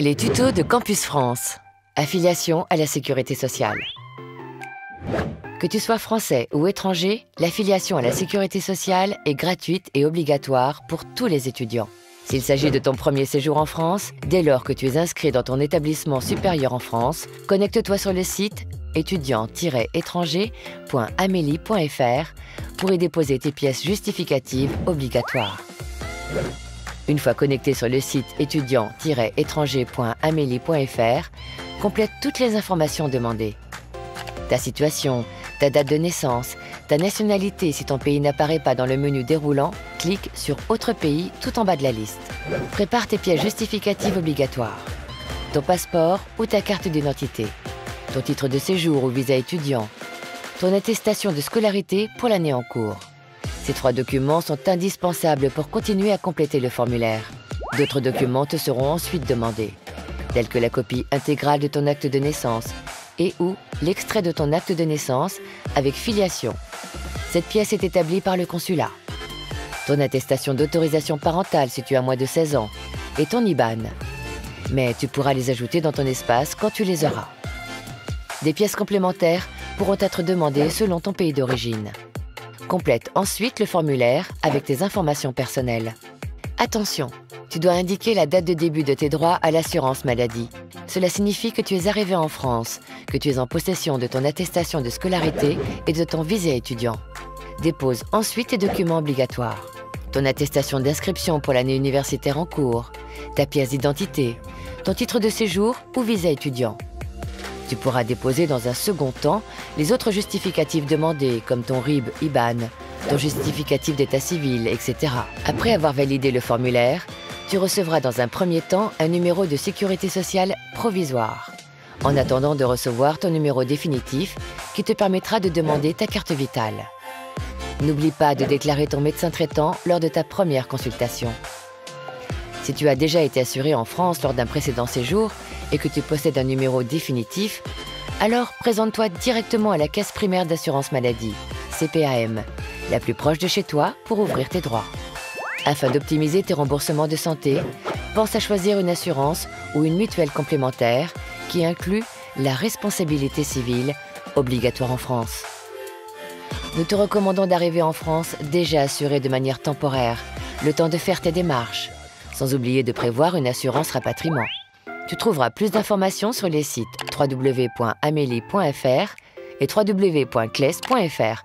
Les tutos de Campus France. Affiliation à la sécurité sociale. Que tu sois français ou étranger, l'affiliation à la sécurité sociale est gratuite et obligatoire pour tous les étudiants. S'il s'agit de ton premier séjour en France, dès lors que tu es inscrit dans ton établissement supérieur en France, connecte-toi sur le site étudiant-étranger.amelie.fr pour y déposer tes pièces justificatives obligatoires. Une fois connecté sur le site étudiant-étranger.amelie.fr, complète toutes les informations demandées. Ta situation, ta date de naissance, ta nationalité si ton pays n'apparaît pas dans le menu déroulant, clique sur « Autre pays » tout en bas de la liste. Prépare tes pièces justificatives obligatoires. Ton passeport ou ta carte d'identité. Ton titre de séjour ou visa étudiant. Ton attestation de scolarité pour l'année en cours. Ces 3 documents sont indispensables pour continuer à compléter le formulaire. D'autres documents te seront ensuite demandés, tels que la copie intégrale de ton acte de naissance et ou l'extrait de ton acte de naissance avec filiation. Cette pièce est établie par le consulat. Ton attestation d'autorisation parentale si tu as moins de 16 ans et ton IBAN. Mais tu pourras les ajouter dans ton espace quand tu les auras. Des pièces complémentaires pourront être demandées selon ton pays d'origine. Complète ensuite le formulaire avec tes informations personnelles. Attention, tu dois indiquer la date de début de tes droits à l'assurance maladie. Cela signifie que tu es arrivé en France, que tu es en possession de ton attestation de scolarité et de ton visa étudiant. Dépose ensuite tes documents obligatoires. Ton attestation d'inscription pour l'année universitaire en cours, ta pièce d'identité, ton titre de séjour ou visa étudiant. Tu pourras déposer dans un second temps les autres justificatifs demandés, comme ton RIB, IBAN, ton justificatif d'état civil, etc. Après avoir validé le formulaire, tu recevras dans un premier temps un numéro de sécurité sociale provisoire, en attendant de recevoir ton numéro définitif qui te permettra de demander ta carte vitale. N'oublie pas de déclarer ton médecin traitant lors de ta première consultation. Si tu as déjà été assuré en France lors d'un précédent séjour et que tu possèdes un numéro définitif, alors présente-toi directement à la caisse primaire d'assurance maladie, CPAM, la plus proche de chez toi pour ouvrir tes droits. Afin d'optimiser tes remboursements de santé, pense à choisir une assurance ou une mutuelle complémentaire qui inclut la responsabilité civile obligatoire en France. Nous te recommandons d'arriver en France déjà assuré de manière temporaire, le temps de faire tes démarches, sans oublier de prévoir une assurance rapatriement. Tu trouveras plus d'informations sur les sites www.amelie.fr et www.cles.fr